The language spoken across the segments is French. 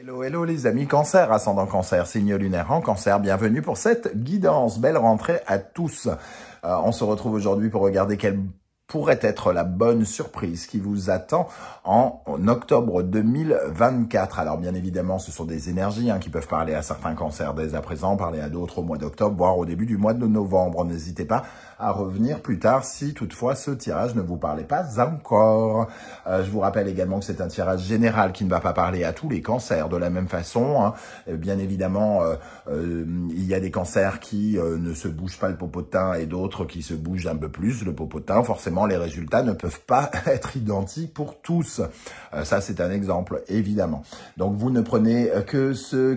Hello, hello les amis Cancer, ascendant Cancer, signe lunaire en Cancer, bienvenue pour cette guidance. Belle rentrée à tous. On se retrouve aujourd'hui pour regarder quelle pourrait être la bonne surprise qui vous attend en octobre 2024. Alors bien évidemment, ce sont des énergies qui peuvent parler à certains cancers dès à présent, parler à d'autres au mois d'octobre, voire au début du mois de novembre. N'hésitez pas à revenir plus tard si toutefois ce tirage ne vous parlait pas encore. Je vous rappelle également que c'est un tirage général qui ne va pas parler à tous les cancers de la même façon. Bien évidemment, il y a des cancers qui ne se bougent pas le popotin et d'autres qui se bougent un peu plus le popotin. Forcément, les résultats ne peuvent pas être identiques pour tous. Ça, c'est un exemple, évidemment. Donc, vous ne prenez que ce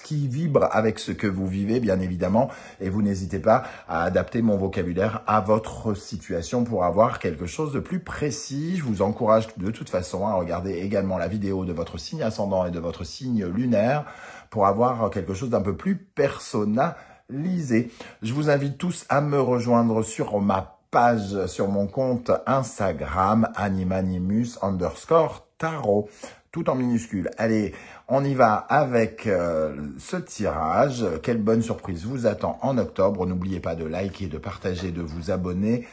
qui vibre avec ce que vous vivez, bien évidemment, et vous n'hésitez pas à adapter mon vocabulaire à votre situation pour avoir quelque chose de plus précis. Je vous encourage de toute façon à regarder également la vidéo de votre signe ascendant et de votre signe lunaire pour avoir quelque chose d'un peu plus personnalisé. Je vous invite tous à me rejoindre sur ma page, sur mon compte Instagram, animanimus_tarot, tout en minuscule. Allez, on y va avec ce tirage. Quelle bonne surprise vous attend en octobre. N'oubliez pas de liker, de partager, de vous abonner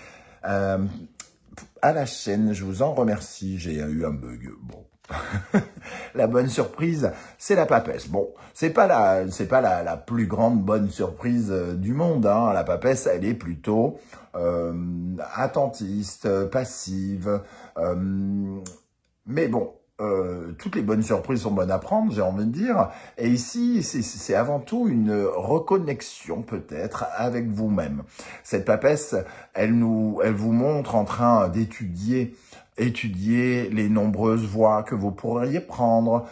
à la chaîne. Je vous en remercie. J'ai eu un bug. Bon. La bonne surprise, c'est la papesse. Bon, c'est pas la plus grande bonne surprise du monde. La papesse, elle est plutôt attentiste, passive. Mais bon, toutes les bonnes surprises sont bonnes à prendre, j'ai envie de dire. Et ici, c'est avant tout une reconnexion peut-être avec vous-même. Cette papesse, elle vous montre en train d'étudier les nombreuses voies que vous pourriez prendre,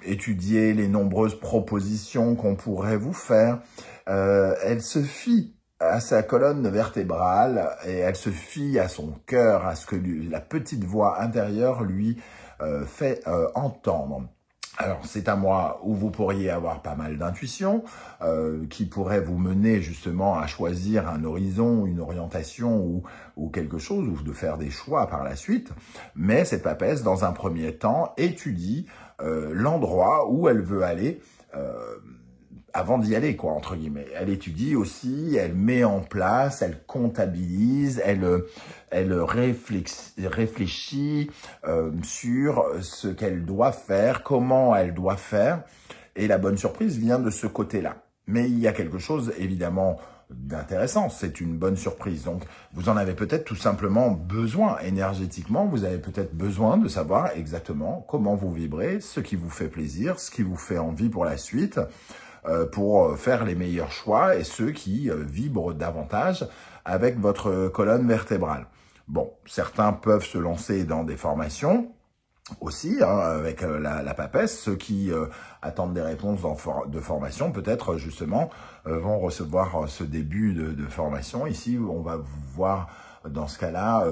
étudier les nombreuses propositions qu'on pourrait vous faire. Elle se fie à sa colonne vertébrale et elle se fie à son cœur, à ce que la petite voix intérieure lui fait entendre. Alors, c'est à moi où vous pourriez avoir pas mal d'intuitions qui pourraient vous mener justement à choisir un horizon, une orientation ou quelque chose, ou de faire des choix par la suite. Mais cette papesse, dans un premier temps, étudie l'endroit où elle veut aller avant d'y aller, quoi, entre guillemets. Elle étudie aussi, elle met en place, elle comptabilise, elle réfléchit sur ce qu'elle doit faire, comment elle doit faire. Et la bonne surprise vient de ce côté-là. Mais il y a quelque chose, évidemment, d'intéressant. C'est une bonne surprise. Donc, vous en avez peut-être tout simplement besoin énergétiquement. Vous avez peut-être besoin de savoir exactement comment vous vibrez, ce qui vous fait plaisir, ce qui vous fait envie pour la suite, pour faire les meilleurs choix et ceux qui vibrent davantage avec votre colonne vertébrale. Bon, certains peuvent se lancer dans des formations aussi avec la papesse. Ceux qui attendent des réponses de formation, peut-être justement, vont recevoir ce début de formation. Ici, on va voir dans ce cas-là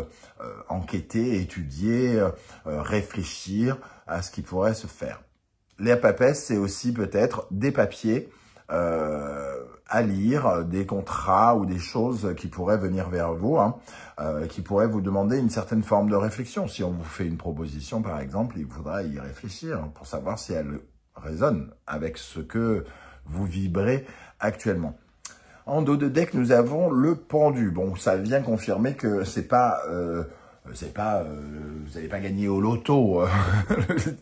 enquêter, étudier, réfléchir à ce qui pourrait se faire. Les papesses, c'est aussi peut-être des papiers à lire, des contrats ou des choses qui pourraient venir vers vous, qui pourraient vous demander une certaine forme de réflexion. Si on vous fait une proposition, par exemple, il faudra y réfléchir pour savoir si elle résonne avec ce que vous vibrez actuellement. En dos de deck, nous avons le pendu. Bon, ça vient confirmer que c'est pas... vous n'allez pas gagner au loto.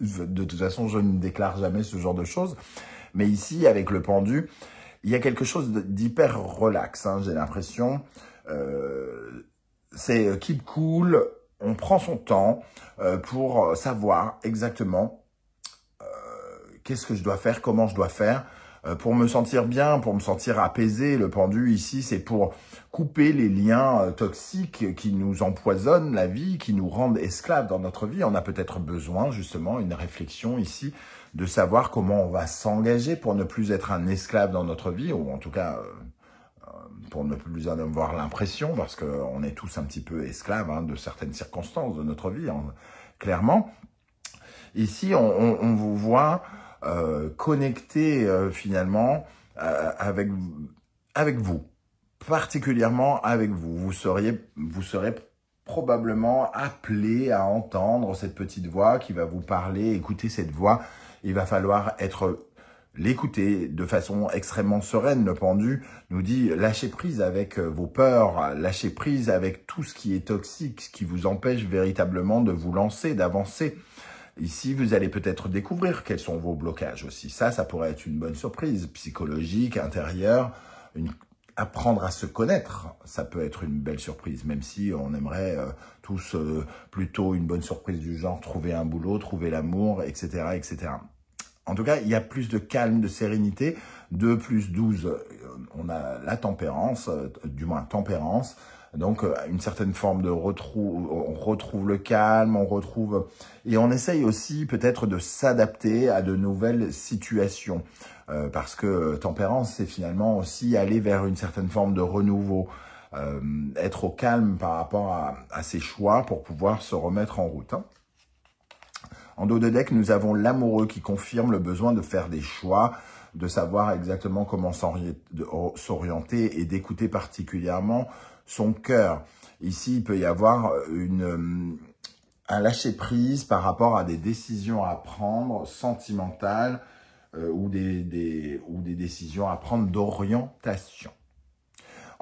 De toute façon, je ne déclare jamais ce genre de choses. Mais ici, avec le pendu, il y a quelque chose d'hyper relax. J'ai l'impression. C'est keep cool. On prend son temps pour savoir exactement qu'est-ce que je dois faire, comment je dois faire. Pour me sentir bien, pour me sentir apaisé. Le pendu ici, c'est pour couper les liens toxiques qui nous empoisonnent la vie, qui nous rendent esclaves dans notre vie. On a peut-être besoin, justement, une réflexion ici, de savoir comment on va s'engager pour ne plus être un esclave dans notre vie, ou en tout cas, pour ne plus en avoir l'impression, parce qu'on est tous un petit peu esclaves de certaines circonstances de notre vie, clairement. Ici, on vous voit connecté finalement avec vous, particulièrement avec vous. Vous serez probablement appelé à entendre cette petite voix qui va vous parler. Écoutez cette voix, il va falloir l'écouter de façon extrêmement sereine. Le pendu nous dit lâchez prise avec vos peurs, lâchez prise avec tout ce qui est toxique, ce qui vous empêche véritablement de vous lancer, d'avancer. Ici, vous allez peut-être découvrir quels sont vos blocages aussi. Ça pourrait être une bonne surprise psychologique, intérieure, apprendre à se connaître. Ça peut être une belle surprise, même si on aimerait tous plutôt une bonne surprise du genre trouver un boulot, trouver l'amour, etc., etc. En tout cas, il y a plus de calme, de sérénité. 2 plus 12, on a la tempérance, du moins tempérance. Donc, une certaine forme de on retrouve le calme, et on essaye aussi peut-être de s'adapter à de nouvelles situations. Parce que tempérance, c'est finalement aussi aller vers une certaine forme de renouveau. Être au calme par rapport à ses choix pour pouvoir se remettre en route. Hein. En dos de deck, nous avons l'amoureux qui confirme le besoin de faire des choix, de savoir exactement comment s'orienter et d'écouter particulièrement son cœur. Ici, il peut y avoir un lâcher-prise par rapport à des décisions à prendre sentimentales ou des décisions à prendre d'orientation.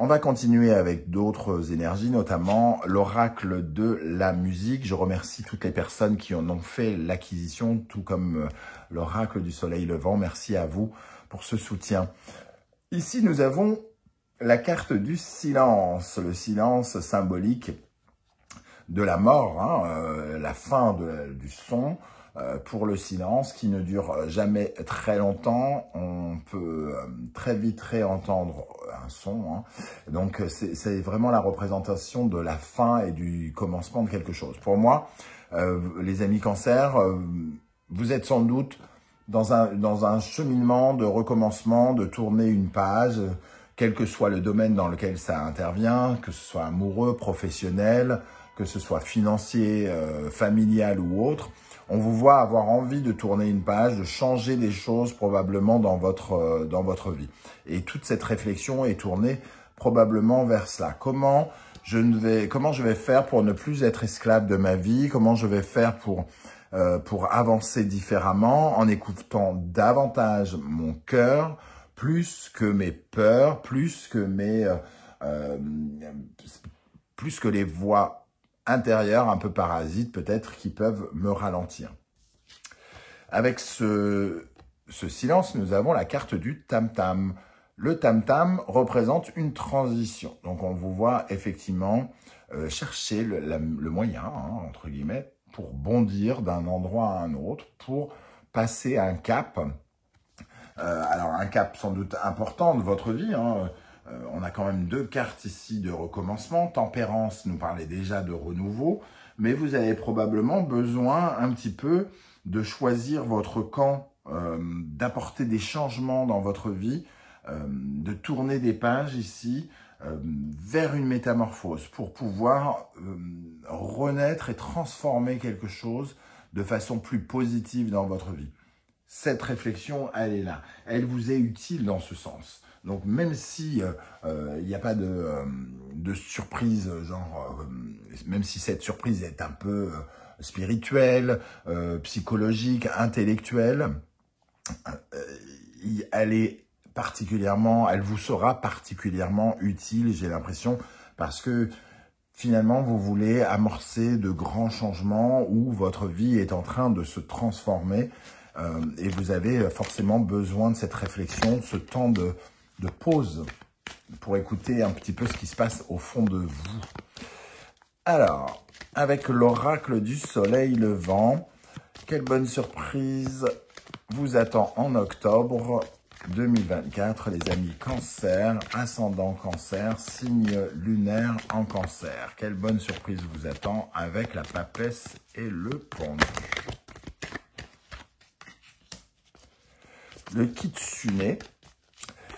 On va continuer avec d'autres énergies, notamment l'oracle de la musique. Je remercie toutes les personnes qui en ont fait l'acquisition, tout comme l'oracle du soleil levant. Merci à vous pour ce soutien. Ici, nous avons la carte du silence, le silence symbolique de la mort, hein, la fin du son. Pour le silence qui ne dure jamais très longtemps, on peut très vite réentendre un son. Hein. Donc c'est vraiment la représentation de la fin et du commencement de quelque chose. Pour moi, les amis Cancer, vous êtes sans doute dans un cheminement de recommencement, de tourner une page, quel que soit le domaine dans lequel ça intervient, que ce soit amoureux, professionnel, que ce soit financier, familial ou autre. On vous voit avoir envie de tourner une page, de changer des choses probablement dans votre vie. Et toute cette réflexion est tournée probablement vers cela. Comment je vais faire pour ne plus être esclave de ma vie? Comment je vais faire pour avancer différemment en écoutant davantage mon cœur, plus que mes peurs, plus que les voix intérieurs un peu parasites peut-être qui peuvent me ralentir. Avec ce silence, nous avons la carte du tam-tam. Le tam-tam représente une transition. Donc on vous voit effectivement chercher le moyen, hein, entre guillemets, pour bondir d'un endroit à un autre, pour passer un cap. Alors un cap sans doute important de votre vie, hein. On a quand même 2 cartes ici de recommencement. Tempérance nous parlait déjà de renouveau, mais vous avez probablement besoin un petit peu de choisir votre camp, d'apporter des changements dans votre vie, de tourner des pages ici vers une métamorphose pour pouvoir renaître et transformer quelque chose de façon plus positive dans votre vie. Cette réflexion, elle est là. Elle vous est utile dans ce sens. Donc, même si il n'y a pas de surprise, même si cette surprise est un peu spirituelle, psychologique, intellectuelle, elle vous sera particulièrement utile, j'ai l'impression, parce que finalement, vous voulez amorcer de grands changements où votre vie est en train de se transformer et vous avez forcément besoin de cette réflexion, ce temps de pause pour écouter un petit peu ce qui se passe au fond de vous. Alors, avec l'oracle du soleil levant, quelle bonne surprise vous attend en octobre 2024, les amis Cancer, ascendant Cancer, signe lunaire en Cancer. Quelle bonne surprise vous attend avec la papesse et le pendu. Le kitsune.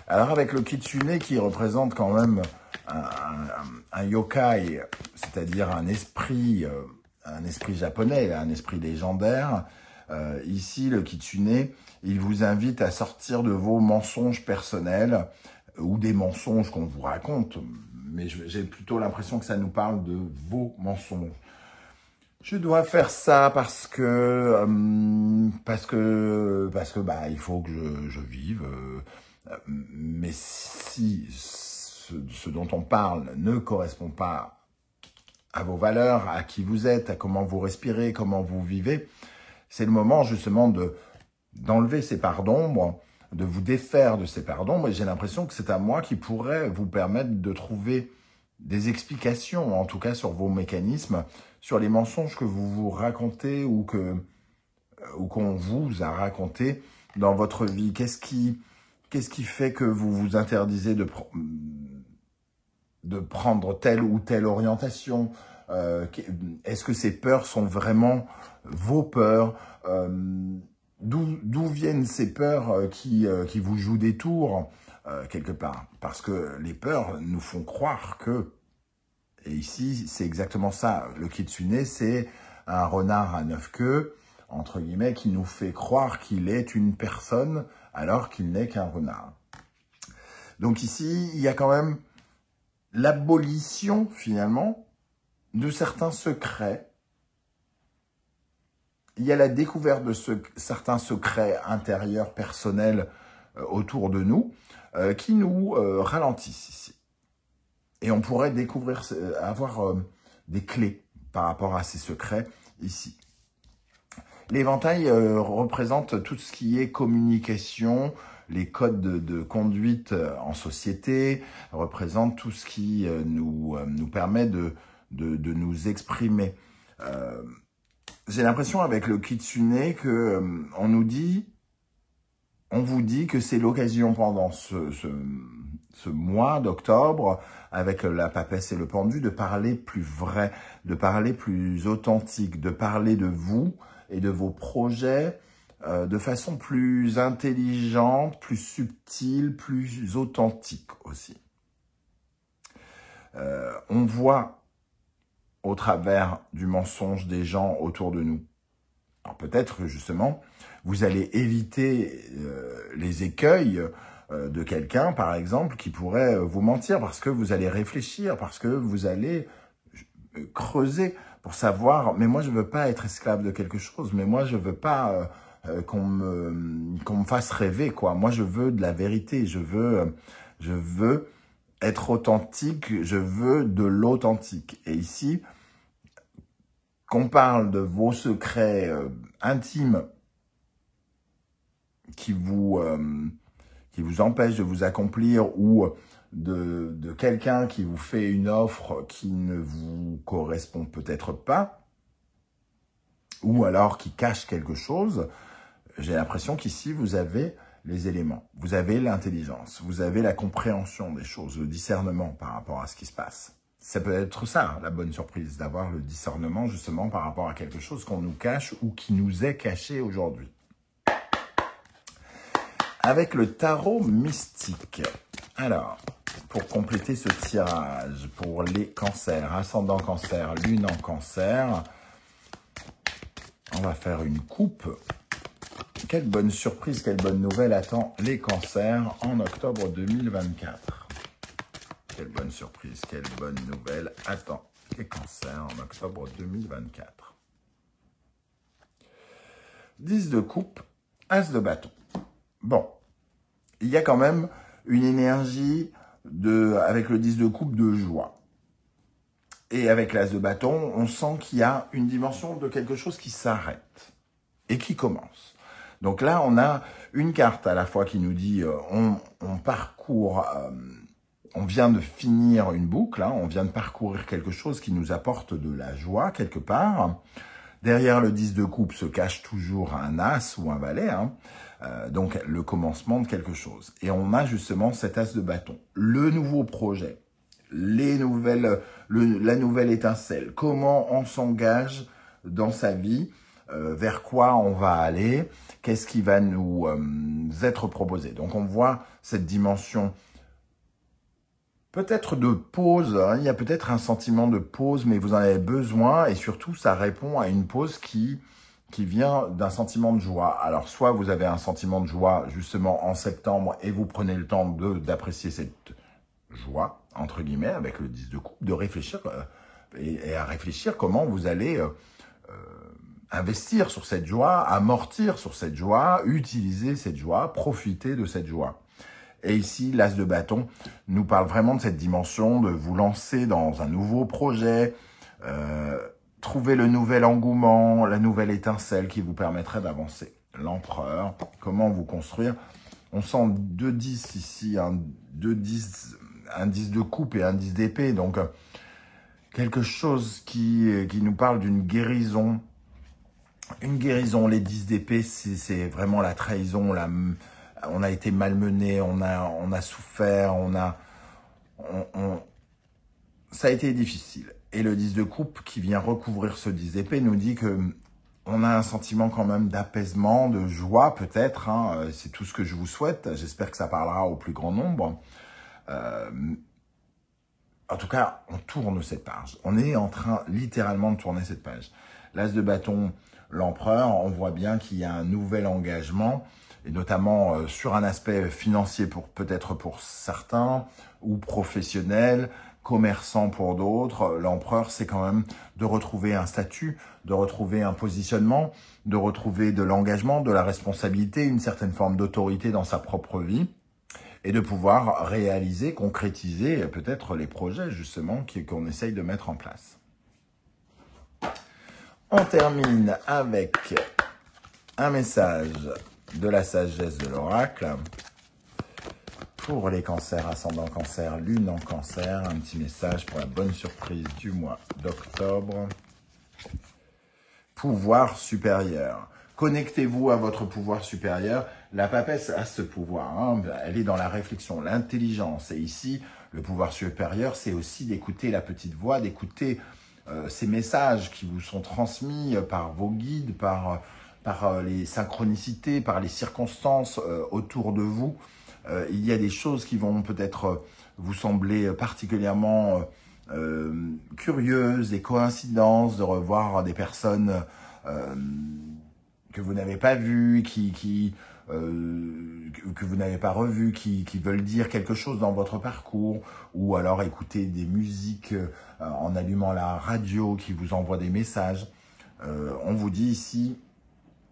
Alors avec le kitsune qui représente quand même un yokai, c'est-à-dire un esprit japonais, un esprit légendaire, ici le kitsune, il vous invite à sortir de vos mensonges personnels ou des mensonges qu'on vous raconte, mais j'ai plutôt l'impression que ça nous parle de vos mensonges. Je dois faire ça parce que bah il faut que je vive. Mais si ce dont on parle ne correspond pas à vos valeurs, à qui vous êtes, à comment vous respirez, comment vous vivez, c'est le moment justement d'enlever ces parts d'ombre, de vous défaire de ces parts d'ombre. Et j'ai l'impression que c'est à moi qui pourrait vous permettre de trouver des explications, en tout cas sur vos mécanismes, sur les mensonges que vous vous racontez ou qu'on vous a raconté dans votre vie. Qu'est-ce qui fait que vous vous interdisez de prendre telle ou telle orientation? Est-ce que ces peurs sont vraiment vos peurs? D'où viennent ces peurs qui vous jouent des tours quelque part? Parce que les peurs nous font croire que, et ici c'est exactement ça, le kitsune c'est un renard à 9 queues, entre guillemets, qui nous fait croire qu'il est une personne alors qu'il n'est qu'un renard. Donc ici, il y a quand même l'abolition, finalement, de certains secrets. Il y a la découverte de certains secrets intérieurs, personnels, autour de nous, qui nous ralentissent ici. Et on pourrait avoir des clés par rapport à ces secrets ici. L'éventail représente tout ce qui est communication, les codes de conduite en société, représente tout ce qui nous permet de nous exprimer. J'ai l'impression avec le kitsune que on vous dit que c'est l'occasion pendant ce mois d'octobre, avec la papesse et le pendu, de parler plus vrai, de parler plus authentique, de parler de vous et de vos projets de façon plus intelligente, plus subtile, plus authentique aussi. On voit au travers du mensonge des gens autour de nous. Alors peut-être que justement, vous allez éviter les écueils de quelqu'un, par exemple, qui pourrait vous mentir, parce que vous allez réfléchir, parce que vous allez creuser pour savoir, mais moi je veux pas être esclave de quelque chose, mais moi je veux pas qu'on me fasse rêver, quoi. Moi je veux de la vérité, je veux être authentique, je veux de l'authentique. Et ici, qu'on parle de vos secrets intimes qui vous empêchent de vous accomplir, ou de quelqu'un qui vous fait une offre qui ne vous correspond peut-être pas, ou alors qui cache quelque chose, j'ai l'impression qu'ici, vous avez les éléments, vous avez l'intelligence, vous avez la compréhension des choses, le discernement par rapport à ce qui se passe. Ça peut être ça, la bonne surprise, d'avoir le discernement justement par rapport à quelque chose qu'on nous cache ou qui nous est caché aujourd'hui. Avec le tarot mystique. Alors, pour compléter ce tirage, pour les cancers, ascendant cancer, lune en cancer, on va faire une coupe. Quelle bonne surprise, quelle bonne nouvelle attend les cancers en octobre 2024. Quelle bonne surprise, quelle bonne nouvelle attend les cancers en octobre 2024. 10 de coupe, as de bâton. Bon, il y a quand même une énergie avec le 10 de coupe de joie. Et avec l'as de bâton, on sent qu'il y a une dimension de quelque chose qui s'arrête et qui commence. Donc là, on a une carte à la fois qui nous dit on parcourt, on vient de finir une boucle, hein, on vient de parcourir quelque chose qui nous apporte de la joie quelque part. Derrière le 10 de coupe se cache toujours un as ou un valet, hein, donc le commencement de quelque chose. Et on a justement cet as de bâton, le nouveau projet, la nouvelle étincelle, comment on s'engage dans sa vie, vers quoi on va aller, qu'est-ce qui va nous être proposé. Donc on voit cette dimension peut-être de pause, hein, il y a peut-être un sentiment de pause, mais vous en avez besoin, et surtout ça répond à une pause qui vient d'un sentiment de joie. Alors soit vous avez un sentiment de joie justement en septembre et vous prenez le temps d'apprécier cette joie, entre guillemets, avec le 10 de coupe, de réfléchir et à réfléchir comment vous allez investir sur cette joie, amortir sur cette joie, utiliser cette joie, profiter de cette joie. Et ici, l'As de bâton nous parle vraiment de cette dimension de vous lancer dans un nouveau projet, trouver le nouvel engouement, la nouvelle étincelle qui vous permettrait d'avancer. L'empereur, comment vous construire? On sent 2 10 ici, un 10 de coupe et un 10 d'épée, donc quelque chose qui nous parle d'une guérison. Une guérison, les 10 d'épée, c'est vraiment la trahison, on a été malmené, on a souffert, ça a été difficile. Et le 10 de coupe qui vient recouvrir ce 10 d'épée nous dit que on a un sentiment quand même d'apaisement, de joie peut-être. Hein, c'est tout ce que je vous souhaite. J'espère que ça parlera au plus grand nombre. En tout cas, on tourne cette page. On est en train littéralement de tourner cette page. L'As de bâton, l'empereur, on voit bien qu'il y a un nouvel engagement, et notamment sur un aspect financier peut-être pour certains, ou professionnel, commerçant pour d'autres. L'empereur, c'est quand même de retrouver un statut, de retrouver un positionnement, de retrouver de l'engagement, de la responsabilité, une certaine forme d'autorité dans sa propre vie, et de pouvoir réaliser, concrétiser peut-être les projets justement qu'on essaye de mettre en place. On termine avec un message de la sagesse de l'oracle pour les cancers, ascendant cancer, lune en cancer. Un petit message pour la bonne surprise du mois d'octobre. Pouvoir supérieur. Connectez-vous à votre pouvoir supérieur. La papesse a ce pouvoir, hein. Elle est dans la réflexion, l'intelligence. Et ici, le pouvoir supérieur, c'est aussi d'écouter la petite voix, d'écouter ces messages qui vous sont transmis par vos guides, par les synchronicités, par les circonstances autour de vous. Il y a des choses qui vont peut-être vous sembler particulièrement curieuses, des coïncidences, de revoir des personnes que vous n'avez pas vues, que vous n'avez pas revues, qui veulent dire quelque chose dans votre parcours, ou alors écouter des musiques en allumant la radio qui vous envoie des messages. On vous dit ici,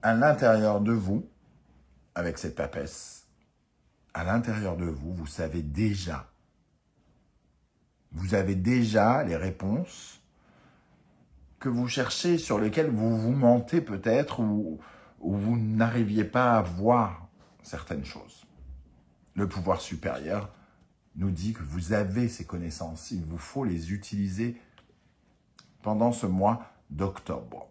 à l'intérieur de vous, avec cette papesse, à l'intérieur de vous, vous savez déjà. Vous avez déjà les réponses que vous cherchez, sur lesquelles vous vous mentez peut-être, ou vous n'arriviez pas à voir certaines choses. Le pouvoir supérieur nous dit que vous avez ces connaissances. Il vous faut les utiliser pendant ce mois d'octobre.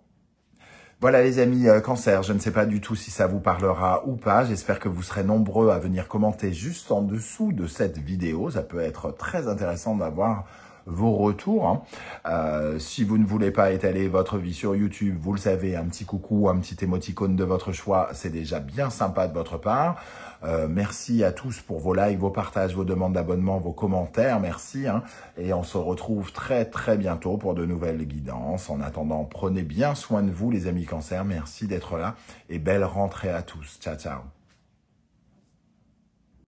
Voilà les amis cancer, je ne sais pas du tout si ça vous parlera ou pas. J'espère que vous serez nombreux à venir commenter juste en dessous de cette vidéo. Ça peut être très intéressant d'avoir vos retours. Si vous ne voulez pas étaler votre vie sur YouTube, vous le savez, un petit coucou, un petit émoticône de votre choix, c'est déjà bien sympa de votre part. Merci à tous pour vos likes, vos partages, vos demandes d'abonnement, vos commentaires, merci. Et on se retrouve très très bientôt pour de nouvelles guidances. En attendant, prenez bien soin de vous les amis cancer, merci d'être là et belle rentrée à tous. Ciao ciao.